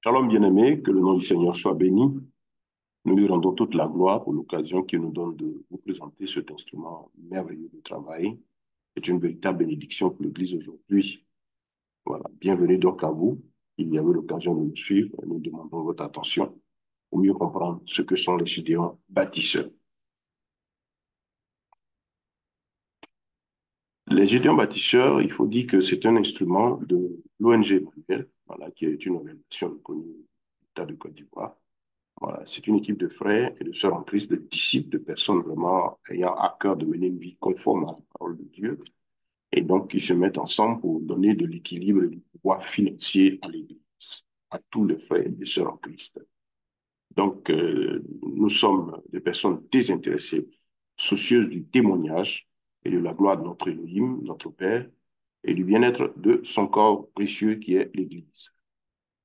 Shalom bien-aimé, que le nom du Seigneur soit béni. Nous lui rendons toute la gloire pour l'occasion qu'il nous donne de vous présenter cet instrument merveilleux de travail. C'est une véritable bénédiction pour l'Église aujourd'hui. Voilà. Bienvenue donc à vous. Il y avait l'occasion de nous suivre. Nous demandons votre attention pour mieux comprendre ce que sont les gédéons bâtisseurs. Les gédéons bâtisseurs, il faut dire que c'est un instrument de l'ONG Emmanuel, voilà, qui est une organisation reconnue de l'État de Côte d'Ivoire. Voilà, c'est une équipe de frères et de sœurs en Christ, de disciples, de personnes vraiment ayant à cœur de mener une vie conforme à la parole de Dieu, et donc qui se mettent ensemble pour donner de l'équilibre et du pouvoir financier à l'Église, à tous les frères et sœurs en Christ. Donc, nous sommes des personnes désintéressées, soucieuses du témoignage et de la gloire de notre Elohim, notre Père, et du bien-être de son corps précieux qui est l'Église.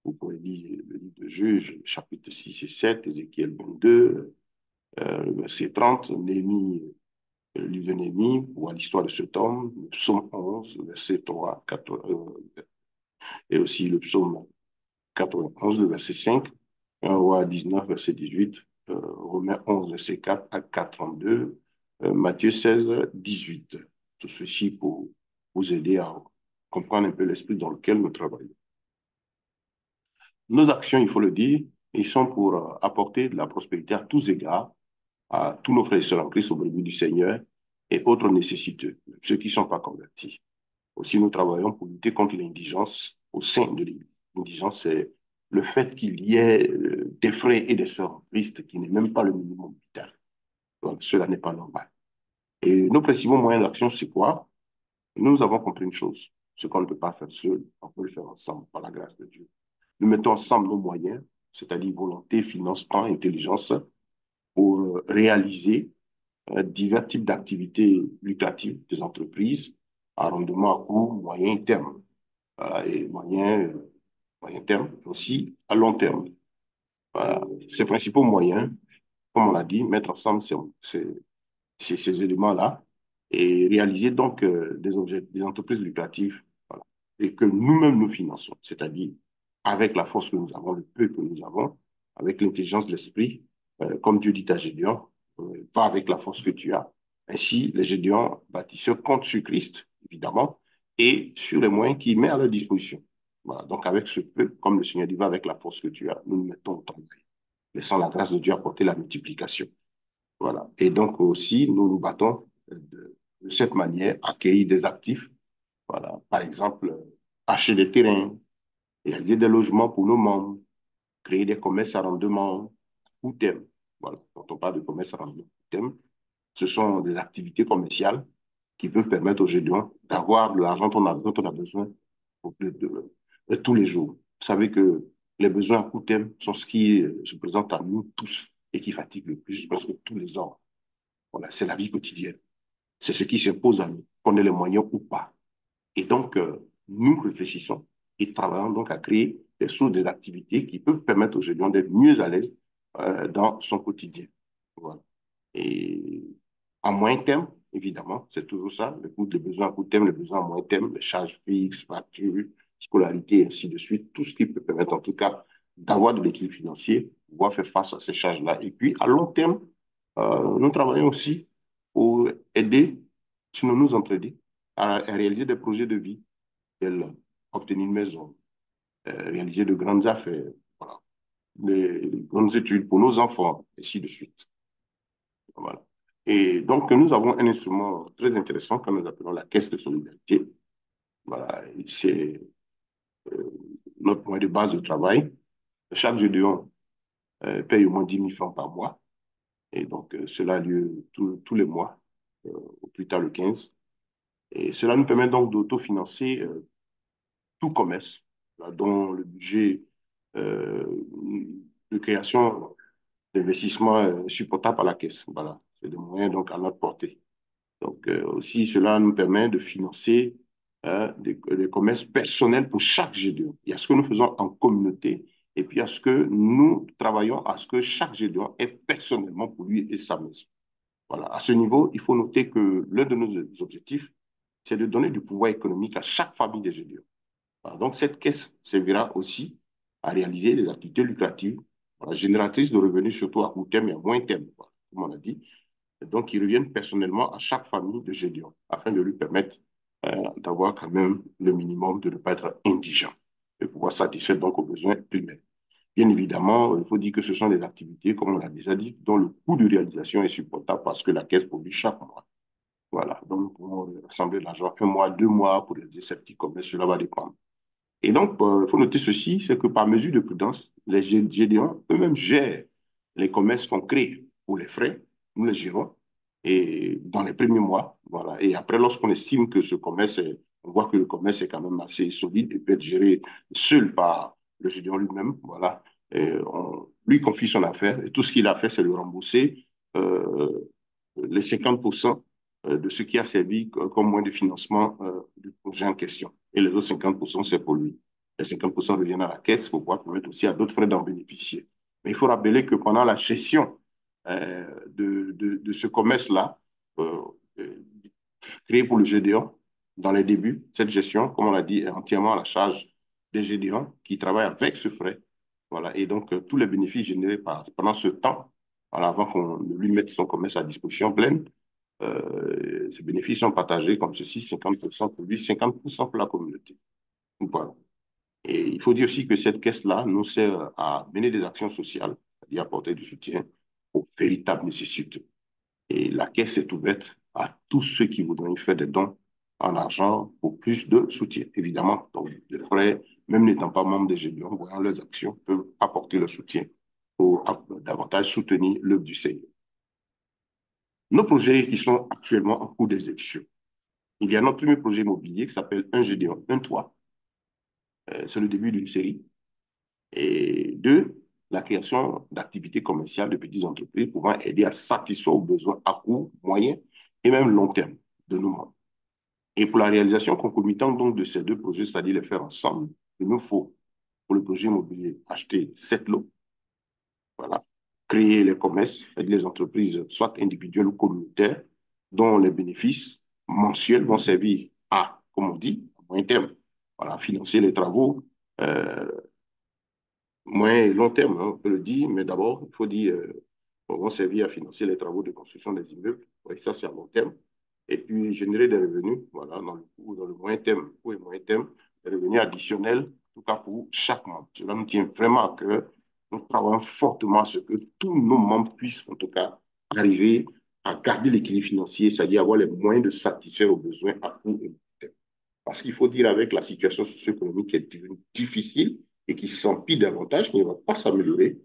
Vous pouvez lire le livre de Juges, chapitre 6 et 7, Ézéchiel 22, verset 30, Néhémie, le livre de Néhémie, ou à l'histoire de cet homme, le psaume 11, verset 3, 4, et aussi le psaume 91, le verset 5, 1 roi 19, verset 18, Romains 11, verset 4 à 42, Matthieu 16, 18. Tout ceci pour vous aider à comprendre un peu l'esprit dans lequel nous travaillons. Nos actions, il faut le dire, ils sont pour apporter de la prospérité à tous égards, à tous nos frères et sœurs en Christ au brebis du Seigneur et autres nécessiteux, ceux qui ne sont pas convertis. Aussi, nous travaillons pour lutter contre l'indigence au sein de l'Église. L'indigence, c'est le fait qu'il y ait des frères et des sœurs en Christ qui n'aient même pas le minimum vital. Donc, cela n'est pas normal. Et nos principaux moyens d'action, c'est quoi? Nous avons compris une chose. Ce qu'on ne peut pas faire seul, on peut le faire ensemble par la grâce de Dieu. Nous mettons ensemble nos moyens, c'est-à-dire volonté, financement, intelligence, pour réaliser divers types d'activités lucratives des entreprises à rendement à court, moyen terme. Voilà, et moyen terme, aussi à long terme. Voilà. Ces principaux moyens, comme on l'a dit, mettre ensemble ces éléments-là et réaliser donc des entreprises lucratives, voilà, et que nous-mêmes nous finançons, c'est-à-dire avec la force que nous avons, le peu que nous avons, avec l'intelligence de l'esprit, comme Dieu dit à Gédéon, va avec la force que tu as. Ainsi, les Gédéons bâtisseurs comptent sur Christ, évidemment, et sur les moyens qu'il met à leur disposition. Voilà. Donc, avec ce peu, comme le Seigneur dit, va avec la force que tu as, nous nous mettons au travail, laissant la grâce de Dieu apporter la multiplication. Voilà. Et donc aussi, nous nous battons de cette manière, accueillir des actifs. Voilà. Par exemple, acheter des terrains, réaliser des logements pour nos membres, créer des commerces à rendement ou thème. Voilà. Quand on parle de commerce à rendement ou thème, ce sont des activités commerciales qui peuvent permettre aux Gédéons d'avoir de l'argent dont on a besoin de tous les jours. Vous savez que les besoins à court terme sont ce qui se présente à nous tous et qui fatigue le plus parce que tous les ans, voilà, c'est la vie quotidienne. C'est ce qui s'impose à nous, qu'on ait les moyens ou pas. Et donc, nous réfléchissons et travaillons donc à créer des sources, des activités qui peuvent permettre aux Gédéons d'être mieux à l'aise dans son quotidien. Voilà. Et à moyen terme, évidemment, c'est toujours ça, le coût des besoins à court terme, les besoins à moyen terme, les charges fixes, factures, scolarité, et ainsi de suite, tout ce qui peut permettre en tout cas d'avoir de l'équilibre financier, pouvoir faire face à ces charges-là. Et puis, à long terme, nous travaillons aussi pour aider, sinon nous entraider, à réaliser des projets de vie, tels obtenir une maison, réaliser de grandes affaires, voilà, les grandes études pour nos enfants, et ainsi de suite. Voilà. Et donc, nous avons un instrument très intéressant que nous appelons la caisse de solidarité. Voilà, c'est notre moyen de base de travail. Chaque Gédéon paye au moins 10 000 francs par mois. Et donc, cela a lieu tous les mois, au plus tard le 15. Et cela nous permet donc d'autofinancer tout commerce, là, dont le budget euh, de création d'investissement supportable par la caisse. Voilà, c'est des moyens donc à notre portée. Donc, aussi, cela nous permet de financer des commerces personnels pour chaque Gédéon. Il y a ce que nous faisons en communauté et puis il y a ce que nous travaillons à ce que chaque Gédéon ait personnellement pour lui et sa maison. Voilà. À ce niveau, il faut noter que l'un de nos objectifs, c'est de donner du pouvoir économique à chaque famille des Gédéons. Voilà. Donc, cette caisse servira aussi à réaliser des activités lucratives, voilà, génératrices de revenus, surtout à court terme et à moyen terme, voilà, comme on a dit. Et donc, ils reviennent personnellement à chaque famille de Gédéon afin de lui permettre d'avoir quand même le minimum, de ne pas être indigent et pouvoir satisfaire donc aux besoins humains. Bien évidemment, il faut dire que ce sont des activités, comme on l'a déjà dit, dont le coût de réalisation est supportable parce que la caisse produit chaque mois. Voilà, donc nous pouvons rassembler de l'argent un mois, 2 mois pour réaliser ces petits commerces, cela va dépendre. Et donc, il faut noter ceci, c'est que par mesure de prudence, les Gédéons eux-mêmes gèrent les commerces qu'on crée pour les frais, nous les gérons, et dans les premiers mois, voilà. Et après, lorsqu'on estime que ce commerce on voit que le commerce est quand même assez solide et peut être géré seul par le Gédéon lui-même, voilà. Et on lui confie son affaire et tout ce qu'il a fait, c'est de rembourser les 50% de ce qui a servi comme moyen de financement du projet en question. Et les autres 50%, c'est pour lui. Les 50% reviennent à la caisse pour pouvoir permettre aussi à d'autres frais d'en bénéficier. Mais il faut rappeler que pendant la gestion de ce commerce-là, euh, euh, créé pour le GDO, dans les débuts, cette gestion, comme on l'a dit, est entièrement à la charge des GDO qui travaillent avec ce frais. Voilà. Et donc, tous les bénéfices générés pendant ce temps, voilà, avant qu'on lui mette son commerce à disposition pleine, ces bénéfices sont partagés comme ceci, 50% pour lui, 50% pour la communauté. Voilà. Et il faut dire aussi que cette caisse-là nous sert à mener des actions sociales, c'est-à-dire apporter du soutien aux véritables nécessités. Et la caisse est ouverte à tous ceux qui voudraient y faire des dons en argent pour plus de soutien. Évidemment, donc, les frais, même n'étant pas membres des GBO, voyant leurs actions, peuvent apporter le soutien pour davantage soutenir l'œuvre du Seigneur. Nos projets qui sont actuellement en cours d'exécution. Il y a notre premier projet immobilier qui s'appelle Un GDO, un toit. C'est le début d'une série. Et deux, la création d'activités commerciales de petites entreprises pouvant aider à satisfaire aux besoins à court, moyen et même long terme de nos membres. Et pour la réalisation concomitante donc de ces deux projets, c'est-à-dire les faire ensemble, il nous faut, pour le projet immobilier, acheter 7 lots, voilà, créer les commerces et les entreprises, soit individuelles ou communautaires, dont les bénéfices mensuels vont servir à, comme on dit, à moyen terme, voilà, financer les travaux, euh, moyen et long terme, hein, on peut le dire, mais d'abord, il faut dire, vont servir à financer les travaux de construction des immeubles. Oui, ça, c'est à long terme. Et puis, générer des revenus, voilà, dans le moyen terme, ou le moyen terme, des revenus additionnels, en tout cas pour chaque membre. Cela nous tient vraiment à cœur. Nous travaillons fortement à ce que tous nos membres puissent, en tout cas, arriver à garder l'équilibre financier, c'est-à-dire avoir les moyens de satisfaire aux besoins à court et long terme. Parce qu'il faut dire, avec la situation socio-économique qui est devenue difficile et qui s'empire davantage, qui ne va pas s'améliorer,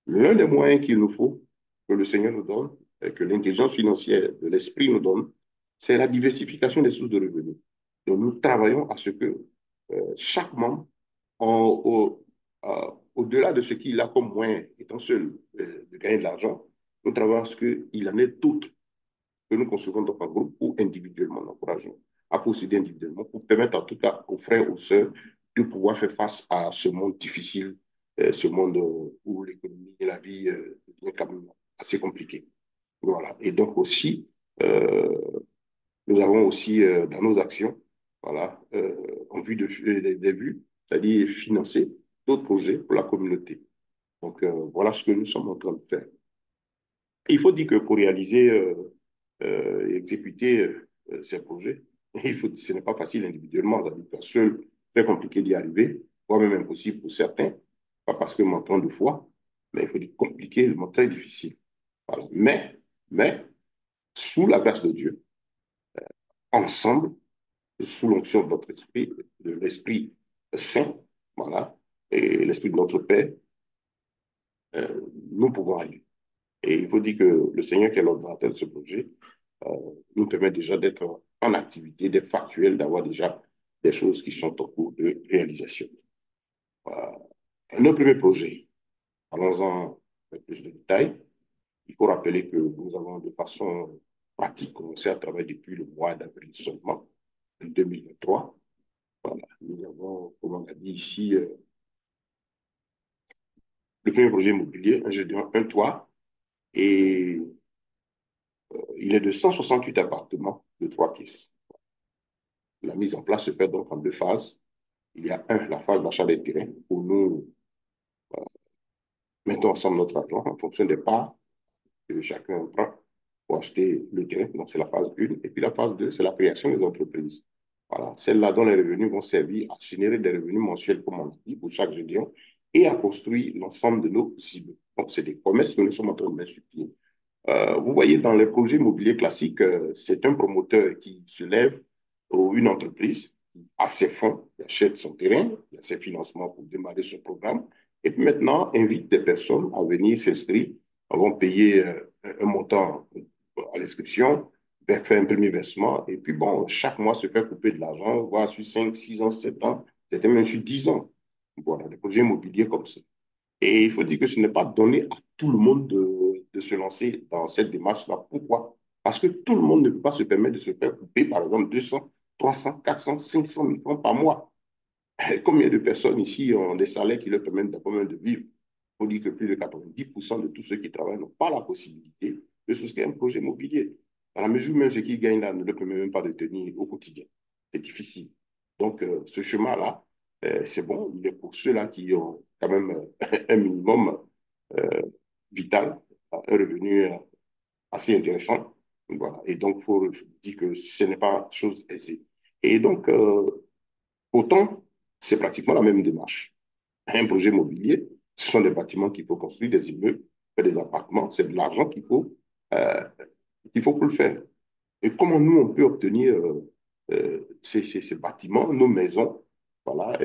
l'un des moyens qu'il nous faut, que le Seigneur nous donne, et que l'intelligence financière de l'esprit nous donne, c'est la diversification des sources de revenus. Donc, nous travaillons à ce que chaque membre, au-delà de ce qu'il a comme moyen, étant seul, de gagner de l'argent, nous travaillons à ce qu'il en ait d'autres que nous concevons donc en groupe ou individuellement, l'encourageons à procéder individuellement pour permettre en tout cas aux frères et aux sœurs de pouvoir faire face à ce monde difficile, ce monde où l'économie et la vie devient quand même assez compliquée. Voilà. Et donc aussi, euh, nous avons aussi dans nos actions, voilà, en vue des vues, c'est-à-dire financer d'autres projets pour la communauté. Donc voilà ce que nous sommes en train de faire. Et il faut dire que pour réaliser et exécuter ces projets, ce n'est pas facile individuellement, c'est seul, très compliqué d'y arriver, voire même impossible pour certains, pas parce que manquant de foi, mais il faut dire compliqué, très difficile. Voilà. Mais, sous la grâce de Dieu, ensemble, sous l'onction de notre esprit, de l'Esprit Saint, voilà, et l'Esprit de notre Père, nous pouvons aller. Et il faut dire que le Seigneur qui est l'ordinateur de ce projet euh, nous permet déjà d'être en activité, d'être factuel, d'avoir déjà des choses qui sont en cours de réalisation. Notre premier projet, allons-en avec plus de détails. Il faut rappeler que nous avons de façon pratique commencé à travailler depuis le mois d'avril seulement, 2023. Voilà. Nous avons, comme on a dit ici, le premier projet immobilier, un toit, et il est de 168 appartements de 3 pièces. La mise en place se fait donc en deux phases. Il y a la phase d'achat des terrains où nous mettons ensemble notre argent en fonction des parts que chacun prend pour acheter le terrain. Donc, c'est la phase 1. Et puis la phase 2, c'est la création des entreprises. Voilà, celles-là dont les revenus vont servir à générer des revenus mensuels, comme on l'a dit, pour chaque génération, et à construire l'ensemble de nos cibles. Donc, c'est des promesses que nous sommes en train de mettre sur pied. Vous voyez, dans les projets immobiliers classiques, c'est un promoteur qui se lève ou une entreprise qui a ses fonds, qui achète son terrain, qui a ses financements pour démarrer son programme, et puis maintenant invite des personnes à venir s'inscrire. Elles vont payer un montant à l'inscription, faire un premier versement, et puis bon, chaque mois se fait couper de l'argent, voire sur 5, 6 ans, 7 ans, peut-être même sur 10 ans. Voilà, des projets immobiliers comme ça. Et il faut dire que ce n'est pas donné à tout le monde de se lancer dans cette démarche-là. Pourquoi? Parce que tout le monde ne peut pas se permettre de se faire couper, par exemple, 200, 300, 400, 500 000 francs par mois. Combien de personnes ici ont des salaires qui leur permettent quand même de vivre? Il faut dire que plus de 90% de tous ceux qui travaillent n'ont pas la possibilité de souscrire un projet immobilier. Dans la mesure où même ceux qui gagnent là ne leur permet même pas de tenir au quotidien. C'est difficile. Donc, ce chemin-là, c'est bon. Il est pour ceux-là qui ont quand même un minimum euh, vital, un revenu assez intéressant. Voilà. Et donc, il faut dire que ce n'est pas chose aisée. Et donc, autant, c'est pratiquement la même démarche. Un projet immobilier, ce sont des bâtiments qu'il faut construire, des immeubles, des appartements, c'est de l'argent qu'il faut pour le faire. Et comment nous, on peut obtenir ces bâtiments, nos maisons, voilà,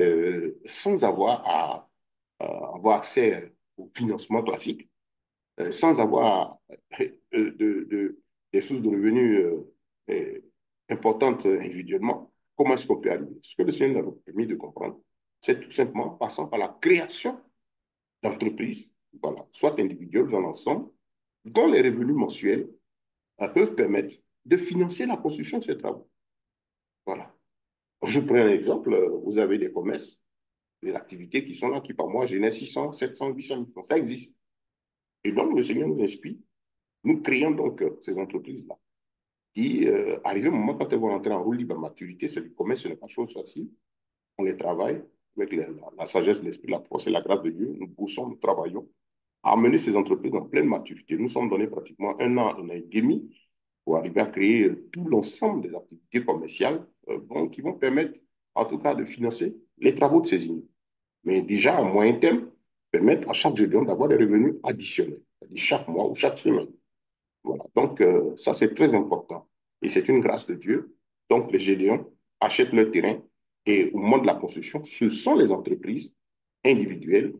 sans avoir à avoir accès au financement classique, sans avoir des sources de revenus euh, importantes individuellement. Comment est-ce qu'on peut arriver? Ce que le Seigneur nous a permis de comprendre, c'est tout simplement passant par la création d'entreprises, voilà, soit individuelles dans l'ensemble, dont les revenus mensuels peuvent permettre de financer la construction de ces travaux. Voilà. Je prends un exemple, vous avez des commerces, des activités qui sont là, qui par mois génèrent 600, 700, 800 000 francs. Ça existe. Et donc, le Seigneur nous inspire. Nous créons donc ces entreprises-là qui, arrivé au moment quand elles vont rentrer en roue libre à maturité, c'est le commerce, ce n'est pas chose facile. On les travaille avec la sagesse de l'esprit, la force et la grâce de Dieu. Nous poussons, nous travaillons à amener ces entreprises en pleine maturité. Nous sommes donnés pratiquement un an et demi pour arriver à créer tout l'ensemble des activités commerciales bon, qui vont permettre, en tout cas, de financer les travaux de ces immeubles. Mais déjà, à moyen terme, permettre à chaque géant d'avoir des revenus additionnels, c'est-à-dire chaque mois ou chaque semaine. Voilà. Donc, ça, c'est très important. Et c'est une grâce de Dieu. Donc, les Gédéons achètent leur terrain et au moment de la construction, ce sont les entreprises individuelles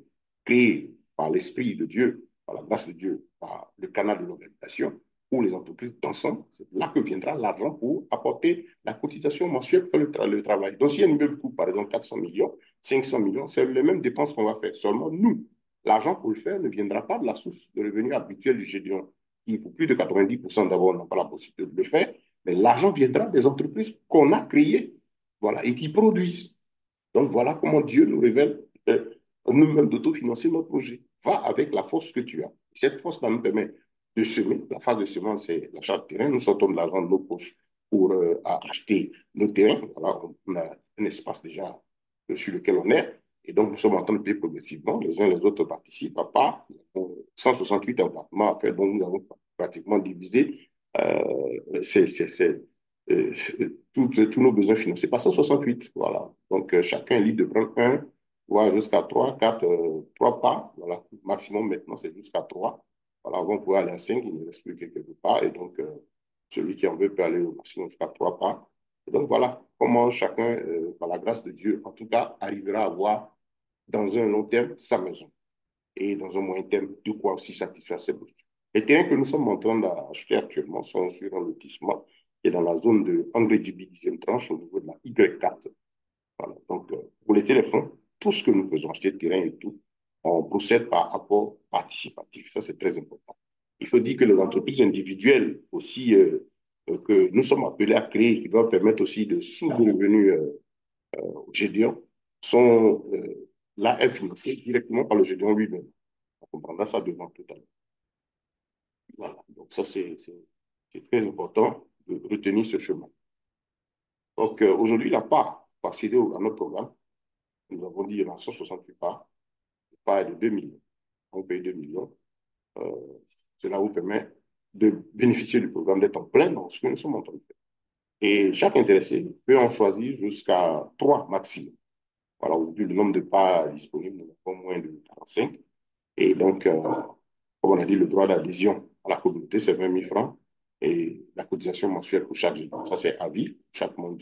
créées par l'Esprit de Dieu, par la grâce de Dieu, par le canal de l'organisation, ou les entreprises d'ensemble. C'est là que viendra l'argent pour apporter la cotisation mensuelle pour le travail. Donc, si un immeuble coûte, par exemple, 400 millions, 500 millions, c'est les mêmes dépenses qu'on va faire. Seulement, nous, l'argent pour le faire ne viendra pas de la source de revenus habituelle du Gédéon qui, pour plus de 90% d'abord, n'ont pas la possibilité de le faire, mais l'argent viendra des entreprises qu'on a créées, voilà, et qui produisent. Donc voilà comment Dieu nous révèle nous-mêmes d'autofinancer notre projet. Va avec la force que tu as. Cette force-là nous permet de semer. La phase de semence, c'est l'achat de terrain. Nous sortons de l'argent de nos poches pour acheter nos terrains. Voilà, on a un espace déjà sur lequel on est. Et donc, nous sommes en train de payer progressivement. Les uns et les autres participent à part. 168 appartements à faire, donc nous avons pratiquement divisé euh, tous nos besoins financiers par 168. Voilà. Donc, chacun est libre de prendre un, voire jusqu'à trois, quatre, trois pas. Voilà. Maximum maintenant, c'est jusqu'à trois. Voilà, on va pouvoir aller à 5, il ne reste plus que quelques pas. Et donc, celui qui en veut peut aller au maximum jusqu'à trois pas. Et donc, voilà comment chacun, par la grâce de Dieu, en tout cas, arrivera à avoir dans un long terme sa maison et dans un moyen terme, de quoi aussi satisfaire ses besoins. Les terrains que nous sommes en train d'acheter actuellement sont sur un lotissement qui est dans la zone de Angredibi 10e tranche au niveau de la Y4. Voilà. Donc, pour les téléphones, tout ce que nous faisons, acheter de terrain et tout, on procède par apport participatif. Ça, c'est très important. Il faut dire que les entreprises individuelles aussi que nous sommes appelés à créer, qui doivent permettre aussi de sources de revenus au GDON, sont là financées directement par le GDON lui-même. On comprendra ça devant tout à l'heure. Voilà. Donc, ça, c'est très important de retenir ce chemin. Donc, aujourd'hui, la part, pour accéder à notre programme, nous avons dit qu'il y en a 168 parts, la part est de 2 millions. on paye 2 millions. Euh, Cela vous permet de bénéficier du programme, d'être en plein dans ce que nous sommes en train de faire. Et chaque intéressé peut en choisir jusqu'à 3 maximum. Voilà, aujourd'hui, le nombre de parts disponibles n'est pas moins de 45. Et donc, comme on a dit, le droit d'adhésion à la communauté, c'est 20 000 francs. Et la cotisation mensuelle pour chaque gédéon, ça c'est à vie. Chaque mois,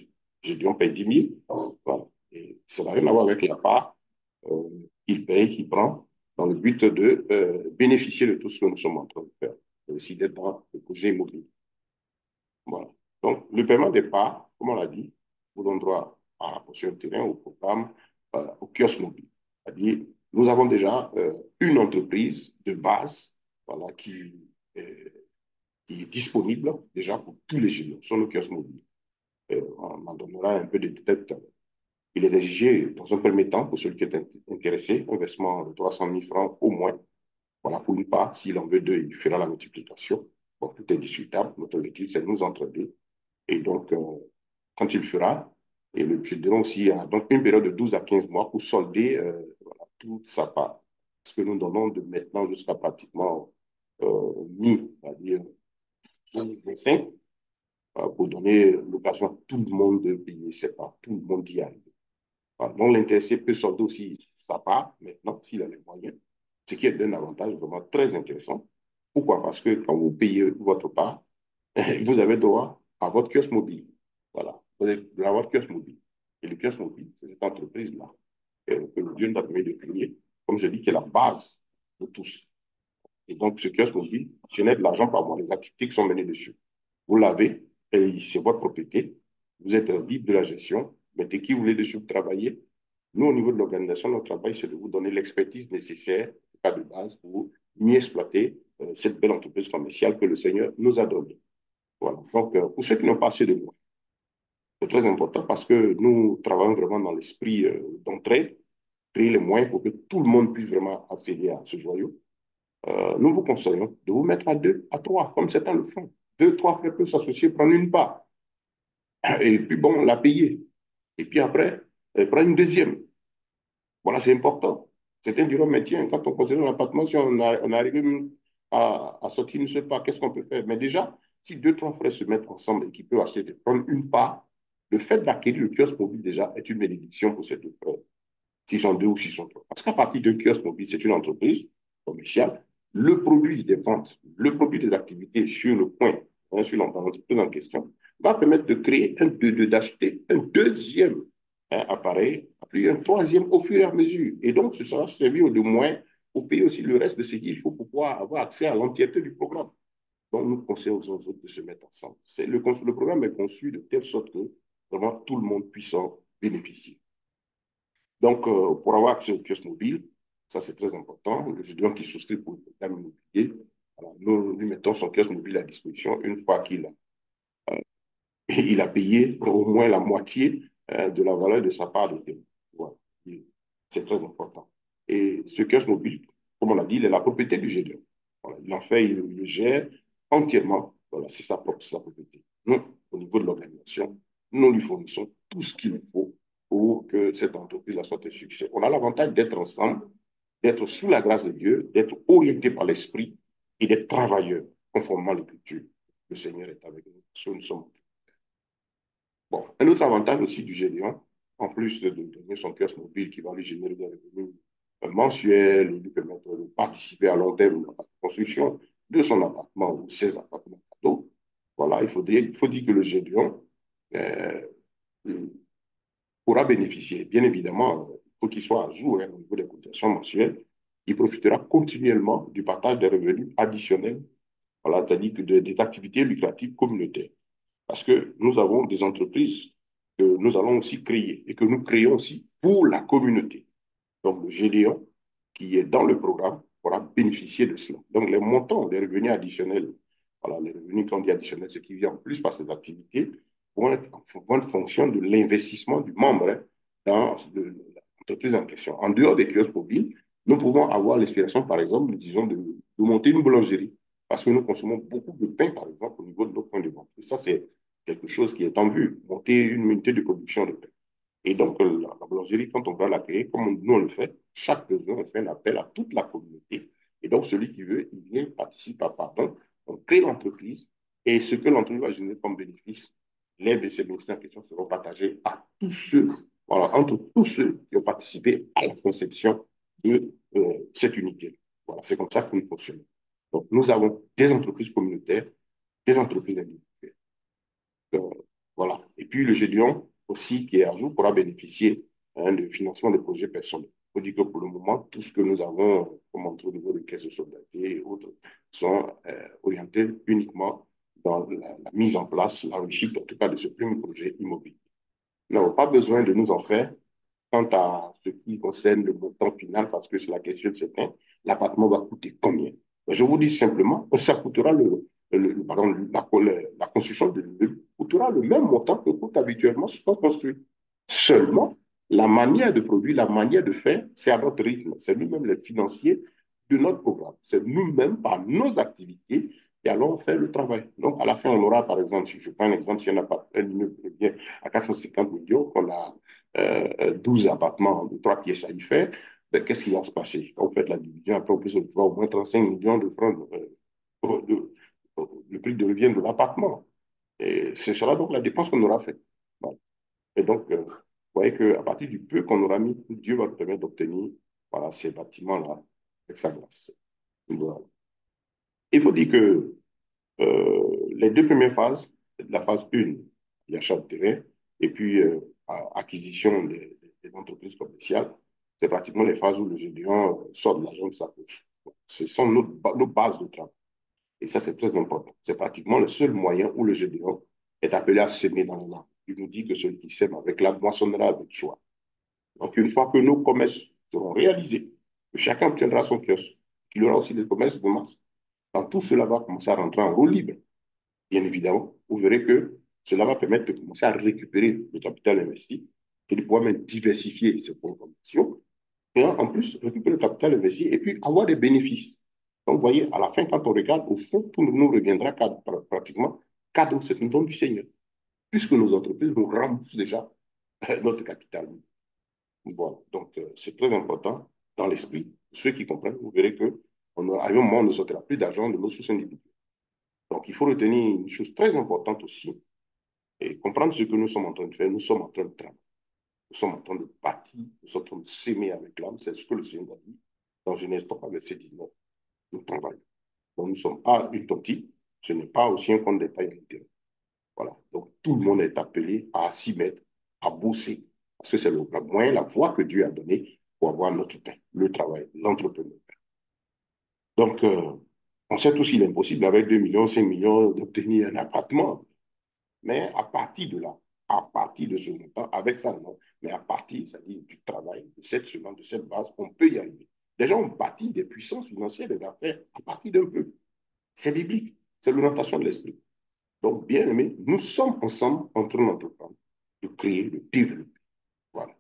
gédéon paye 10 000. Voilà. Et ça n'a rien à voir avec la part qu'il paye, qu'il prend, dans le but de bénéficier de tout ce que nous sommes en train de faire. Et aussi d'être dans le projet immobilier. Voilà. Donc, le paiement des parts, comme on l'a dit, vous donne droit à la portion de terrain, au programme, au kiosque mobile. C'est-à-dire, nous avons déjà une entreprise de base voilà, euh, qui est disponible déjà pour tous les génies sur le kiosque mobile. On en donnera un peu de tête. Il est exigé, dans un premier temps, pour celui qui est intéressé, un versement de 300 000 francs au moins. Voilà, pour une part, s'il en veut deux, il fera la multiplication. Bon, tout est discutable. Notre objectif, c'est de nous entraider. Et donc, quand il fera, et le président aussi a donc une période de 12 à 15 mois pour solder voilà, toute sa part. Ce que nous donnons de maintenant jusqu'à pratiquement c'est-à-dire 2025, pour donner l'occasion à tout le monde de payer ses parts, tout le monde d'y arriver. Voilà. Donc, l'intéressé peut solder aussi sa part maintenant, s'il a les moyens, ce qui est un avantage vraiment très intéressant. Pourquoi? Parce que quand vous payez votre part, vous avez droit à votre kiosque mobile. Voilà. Vous avez droit à votre kiosque mobile. Et le kiosque mobile, c'est cette entreprise-là que Dieu nous a permis de créer, comme je dis, qui est la base de tous. Et donc, ce kiosque mobile génère de l'argent par mois. Les activités qui sont menées dessus. Vous l'avez, et c'est votre propriété. Vous êtes libre de la gestion. Mettez qui vous voulez dessus pour travailler. Nous, au niveau de l'organisation, notre travail, c'est de vous donner l'expertise nécessaire, le cas de base, pour mieux exploiter cette belle entreprise commerciale que le Seigneur nous a donnée. Voilà. Donc, pour ceux qui n'ont pas assez de moyens, c'est très important parce que nous travaillons vraiment dans l'esprit d'entraide, créer les moyens pour que tout le monde puisse vraiment accéder à ce joyau. Nous vous conseillons de vous mettre à deux, à trois, comme certains le font. Deux, trois frères peuvent s'associer, prendre une part, et puis bon, la payer. Et puis après, prendre une deuxième. Voilà, c'est important. Certains diront, mais tiens, quand on considère l'appartement, si on arrive à sortir, ne sait pas, qu'est-ce qu'on peut faire? Mais déjà, si deux, trois frères se mettent ensemble et qu'ils peuvent acheter, de prendre une part, le fait d'acquérir le kiosque mobile déjà est une bénédiction pour ces deux frères. S'ils sont deux ou s'ils sont trois. Parce qu'à partir d'un kiosque mobile, c'est une entreprise commerciale. Le produit des ventes, le produit des activités sur le point, hein, sur l'entreprise en question, va permettre de créer d'acheter un deuxième appareil, puis un troisième au fur et à mesure. Et donc, ce sera servi de moins pour payer aussi le reste de ce qu'il faut pour pouvoir avoir accès à l'entièreté du programme. Donc, nous conseillons aux autres de se mettre ensemble. Le programme est conçu de telle sorte que vraiment tout le monde puisse en bénéficier. Donc, pour avoir accès au kiosque mobile, ça c'est très important. Le étudiant qui souscrit pour le programme immobilier, alors, nous lui mettons son kiosque mobile à disposition une fois il a payé au moins la moitié de la valeur de sa part de paiement. Voilà. C'est très important. Et ce kiosque mobile, comme on l'a dit, il est la propriété du GDE. Voilà. Il en fait, il le gère entièrement. Voilà, c'est sa propriété. Nous, au niveau de l'organisation, nous lui fournissons tout ce qu'il faut pour que cette entreprise soit un succès. On a l'avantage d'être ensemble, d'être sous la grâce de Dieu, d'être orienté par l'esprit et d'être travailleurs, conformément à l'écriture. Le Seigneur est avec nous. Nous sommes. Bon, un autre avantage aussi du Gédéon, en plus de donner son kiosque mobile qui va lui générer des revenus mensuels, lui permettre de participer à long terme à la construction de son appartement ou ses appartements cadeaux. Voilà, il faut dire que le Gédéon euh, pourra bénéficier. Bien évidemment, il faut qu'il soit à jour au niveau des cotisations mensuelles. Il profitera continuellement du partage des revenus additionnels, voilà, c'est-à-dire des activités lucratives communautaires. Parce que nous avons des entreprises que nous allons aussi créer et que nous créons aussi pour la communauté. Donc, le GDO, qui est dans le programme, pourra bénéficier de cela. Donc, les montants, les revenus additionnels, voilà, les revenus qu'on dit additionnels, ce qui vient en plus par ces activités, vont être en fonction de l'investissement du membre hein, dans l'entreprise en question. En dehors des kiosques mobiles, nous pouvons avoir l'inspiration, par exemple, disons, de monter une boulangerie. Parce que nous consommons beaucoup de pain, par exemple, au niveau de nos points de vente. Et ça, c'est quelque chose qui est en vue, monter une unité de production de pain. Et donc, la boulangerie, quand on va la créer, comme nous on le fait, chaque besoin, on fait un appel à toute la communauté Et donc, celui qui veut, il vient, participe à pardon, on crée l'entreprise et ce que l'entreprise va générer comme bénéfice, ces bénéfices en question seront partagés à tous ceux, voilà, entre tous ceux qui ont participé à la conception de cette unité. Voilà, c'est comme ça que nous fonctionnons. Donc, nous avons des entreprises communautaires, des entreprises individuelles. Euh, voilà. Et puis, le GDION aussi, qui est à jour, pourra bénéficier de financement des projets personnels. Il faut dire que pour le moment, tout ce que nous avons comme entre au niveau des caisses de solidarité et autres sont orientés uniquement dans la mise en place, la réussite, en tout cas, de ce premier projet immobilier. Nous n'avons pas besoin de nous en faire quant à ce qui concerne le montant final, parce que c'est la question de certains, l'appartement va coûter combien? Je vous dis simplement, ça coûtera pardon, la construction coûtera le même montant que coûte habituellement ce qu'on construit. Seulement, la manière de produire, la manière de faire, c'est à notre rythme. C'est nous-mêmes les financiers de notre programme. C'est nous-mêmes, par nos activités, qui allons faire le travail. Donc, à la fin, on aura, par exemple, si je prends un exemple, si un immeuble revient à 450 millions, qu'on a 12 appartements de 3 pièces à y faire, ben, qu'est-ce qui va se passer? Quand vous faites la division, après, on peut se retrouver au moins 35 millions de francs le prix de revient de l'appartement. Et ce sera donc la dépense qu'on aura faite. Voilà. Et donc, vous voyez qu'à partir du peu qu'on aura mis, Dieu va nous permettre d'obtenir voilà, ces bâtiments-là avec sa grâce. Voilà. Il faut dire que les deux premières phases, la phase 1, l'achat de terrain, et puis acquisition des entreprises commerciales, c'est pratiquement les phases où le géant sort de l'argent de sa poche. Ce sont nos bases de travail. Et ça, c'est très important. C'est pratiquement le seul moyen où le géant est appelé à s'aimer dans l'âme. Il nous dit que celui qui sème avec la moissonnera avec joie. Donc, une fois que nos commerces seront réalisés, que chacun obtiendra son kiosque, qu'il y aura aussi des commerces de masse, quand tout cela va commencer à rentrer en roue libre, bien évidemment, vous verrez que cela va permettre de commencer à récupérer le capital investi et de pouvoir même diversifier ses programmations et en plus récupérer le capital investi et puis avoir des bénéfices. Donc, vous voyez, à la fin, quand on regarde, au fond, tout nous reviendra pratiquement cadeau, c'est une don du Seigneur, puisque nos entreprises nous remboursent déjà notre capital. Voilà. Donc, c'est très important dans l'esprit. Ceux qui comprennent, vous verrez qu'à un moment, on ne sortira plus d'argent de nos sources individuelles. Donc, il faut retenir une chose très importante aussi, et comprendre ce que nous sommes en train de faire. Nous sommes en train de travailler. Nous sommes en train de bâtir, nous sommes en train de s'aimer avec l'âme. C'est ce que le Seigneur a dit dans Genèse 3, verset 19. Nous travaillons. Donc, nous ne sommes pas une tontine. Ce n'est pas aussi un compte de détail à l'intérieur. Voilà. Donc, tout le monde est appelé à s'y mettre, à bosser. Parce que c'est le moyen, la voie que Dieu a donnée pour avoir notre pain, le travail, l'entrepreneuriat. Donc, on sait tous qu'il est impossible avec 2 millions, 5 millions d'obtenir un appartement. Mais à partir de là, à partir de ce montant, avec ça, non, mais à partir, c'est-à-dire du travail, de cette semence, de cette base, on peut y arriver. Déjà, on bâtit des puissances financières, des affaires, à partir d'un peu. C'est biblique, c'est l'orientation de l'esprit. Donc, bien aimé, nous sommes ensemble en train d'entreprendre, de créer, de développer. Voilà.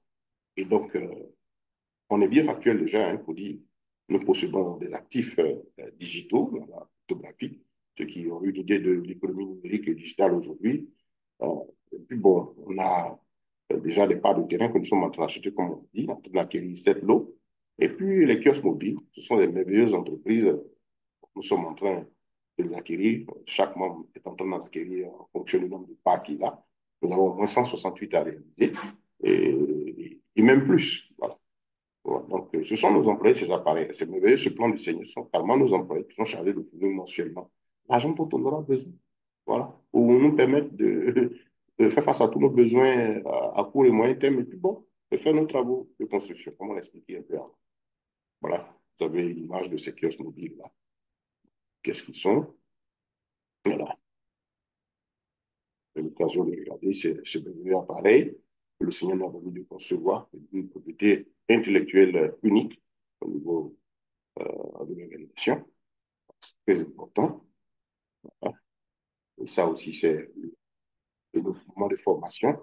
Et donc, on est bien factuel déjà, il faut dire, nous possédons des actifs digitaux, voilà, photographiques, ceux qui ont eu l'idée de l'économie numérique et digitale aujourd'hui. Euh, et puis bon, on a déjà des parts de terrain que nous sommes en train d'acheter, comme on dit, en train d'acquérir 7 lots. Et puis les kiosques mobiles, ce sont des merveilleuses entreprises. Nous sommes en train de les acquérir. Chaque membre est en train d'en acquérir en fonction du nombre de parts qu'il a. Nous avons au moins 168 à réaliser et même plus. Voilà. Voilà. Donc, ce sont nos employés, ces appareils, ces merveilleux, ce plan du Seigneur sont carrément nos employés qui sont chargés de fournir mensuellement l'argent dont on aura besoin. Voilà. Pour nous permettre de faire face à tous nos besoins à court et moyen terme, et puis bon, de faire nos travaux de construction, comme on l'expliquait un peu avant. Voilà. Vous avez l'image de ces kiosques mobiles là. Qu'est-ce qu'ils sont? Voilà. J'ai l'occasion de regarder ces merveilleux appareils que le Seigneur nous a permis de concevoir, une propriété intellectuelle unique au niveau de l'organisation. Très important. Et ça aussi, c'est le mouvement de formation,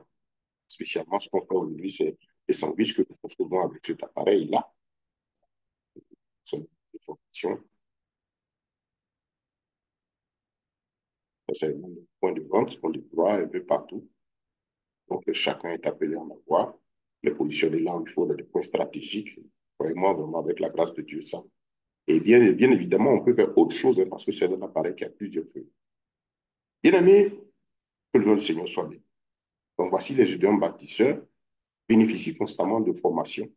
spécialement ce qu'on fait aujourd'hui, c'est les sandwichs que nous concevons avec cet appareil-là. C'est une formation. C'est un point de vente qu'on déploie un peu partout. Donc, chacun est appelé à en avoir. Les positionner là où il faut, dans des points stratégiques. Vraiment, vraiment, avec la grâce de Dieu, ça. Et bien évidemment, on peut faire autre chose hein, parce que c'est un appareil qui a plusieurs feux. Bien aimé, que le nom du Seigneur soit béni. Donc voici les étudiants bâtisseurs bénéficient constamment de formation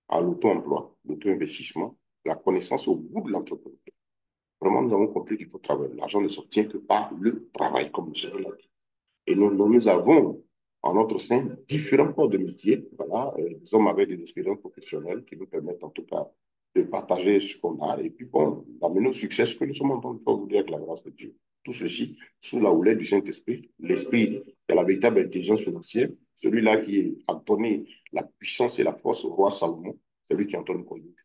à l'auto-emploi, l'auto-investissement, la connaissance au bout de l'entreprise. Vraiment, nous avons compris qu'il faut travailler. L'argent ne s'obtient que par le travail, comme le Seigneur l'a dit. Et nous avons en notre sein différents corps de métier, voilà, des hommes avec des expériences professionnelles qui nous permettent en tout cas de partager ce qu'on a et puis bon, d'amener au succès ce que nous sommes en train de faire aujourd'hui avec la grâce de Dieu. Tout ceci sous la houlette du Saint-Esprit, l'Esprit de la véritable intelligence financière, celui-là qui a donné la puissance et la force au roi Salomon, celui qui est en train de conduire.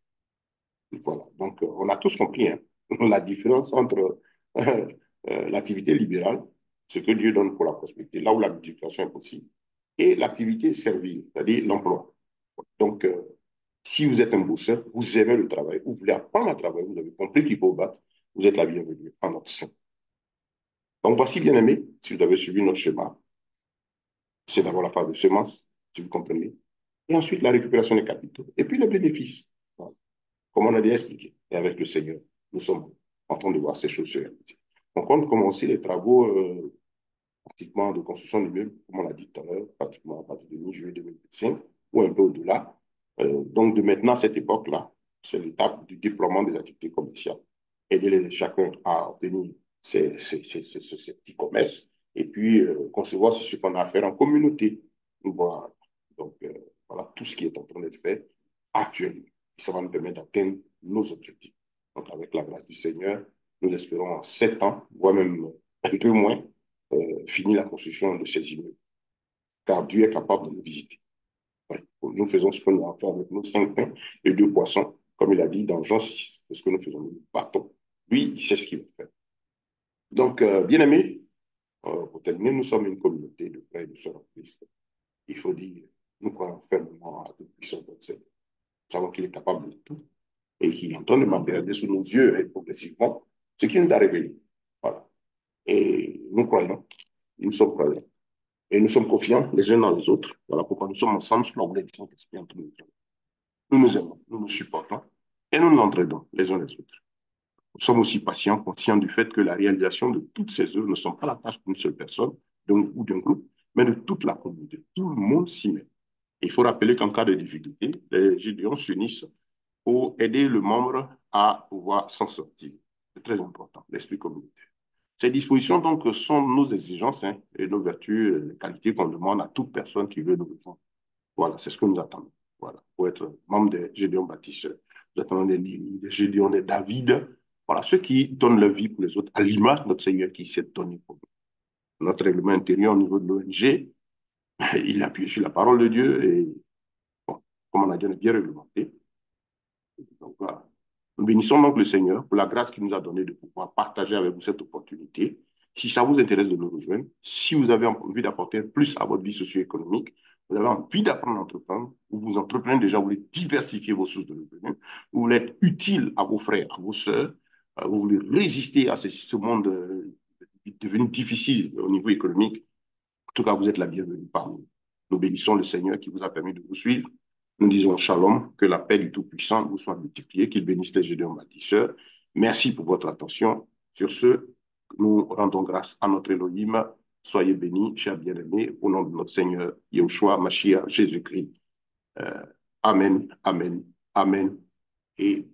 Voilà. Donc, on a tous compris hein, la différence entre l'activité libérale, ce que Dieu donne pour la prospérité, là où la multiplication est possible, et l'activité servile, c'est-à-dire l'emploi. Donc, si vous êtes un bosseur, vous aimez le travail, vous voulez apprendre à travailler, vous avez compris qu'il faut battre, vous êtes la bienvenue en notre sein. Donc, voici, bien aimé, si vous avez suivi notre schéma, c'est d'abord la phase de semence, si vous comprenez, et ensuite la récupération des capitaux, et puis les bénéfices. Voilà. Comme on a déjà expliqué, et avec le Seigneur, nous sommes en train de voir ces choses se réaliser. On compte commencer les travaux pratiquement de construction d'immeubles, comme on l'a dit tout à l'heure, pratiquement à partir de mi-juillet 2025 ou un peu au-delà. Donc, de maintenant, à cette époque-là, c'est l'étape du déploiement des activités commerciales. Aider chacun à obtenir ces petits commerces et puis concevoir ce qu'on a à faire en communauté. Voilà. Donc, voilà tout ce qui est en train d'être fait actuellement. Ça va nous permettre d'atteindre nos objectifs. Donc, avec la grâce du Seigneur, nous espérons en 7 ans, voire même un peu moins, finir la construction de ces immeubles. Car Dieu est capable de nous visiter. Ouais. Nous faisons ce qu'on a fait avec nos 5 pains et 2 poissons, comme il a dit dans Jean 6. C'est ce que nous faisons, nous partons. Lui, il sait ce qu'il va faire. Donc, bien aimés, pour terminer, nous sommes une communauté de frères et de sœurs en Christ. Il faut dire, nous croyons fermement à toute puissance de Seigneur. Nous savons qu'il est capable de tout et qu'il est en train de matérialiser sous nos yeux et progressivement ce qui nous a révélé. Voilà. Et nous croyons, nous sommes croyants. Et nous sommes confiants les uns dans les autres. Voilà pourquoi nous sommes ensemble sous la houlette du Saint-Esprit entre nous. Nous nous aimons, nous nous supportons et nous nous entraidons les uns les autres. Nous sommes aussi patients, conscients du fait que la réalisation de toutes ces œuvres ne sont pas la tâche d'une seule personne ou d'un groupe, mais de toute la communauté. Tout le monde s'y met. Il faut rappeler qu'en cas de difficulté, les Gédéons s'unissent pour aider le membre à pouvoir s'en sortir. C'est très important, l'esprit communautaire. Ces dispositions, donc, sont nos exigences hein, et nos vertus, les qualités qu'on demande à toute personne qui veut nous rejoindre. Voilà, c'est ce que nous attendons. Voilà, pour être membre des Gédéons bâtisseurs. Nous attendons des Gédéons, des David. Voilà, ceux qui donnent leur vie pour les autres, à l'image de notre Seigneur qui s'est donné pour nous. Notre règlement intérieur au niveau de l'ONG, il appuie sur la parole de Dieu et, bon, comme on a dit, on est bien réglementé. Donc, voilà. Nous bénissons donc le Seigneur pour la grâce qu'il nous a donnée de pouvoir partager avec vous cette opportunité. Si ça vous intéresse de nous rejoindre, si vous avez envie d'apporter plus à votre vie socio-économique, vous avez envie d'apprendre à entreprendre, ou vous entreprenez déjà, vous voulez diversifier vos sources de revenus, vous voulez être utile à vos frères, à vos sœurs, vous voulez résister à ce monde devenu difficile au niveau économique, en tout cas, vous êtes la bienvenue parmi nous. Nous bénissons le Seigneur qui vous a permis de vous suivre. Nous disons shalom, que la paix du Tout-Puissant vous soit multipliée, qu'il bénisse les Gédéons bâtisseurs. Merci pour votre attention. Sur ce, nous rendons grâce à notre Elohim. Soyez bénis, chers bien-aimés, au nom de notre Seigneur Yahushua Mashiach Jésus-Christ. Amen, amen, amen et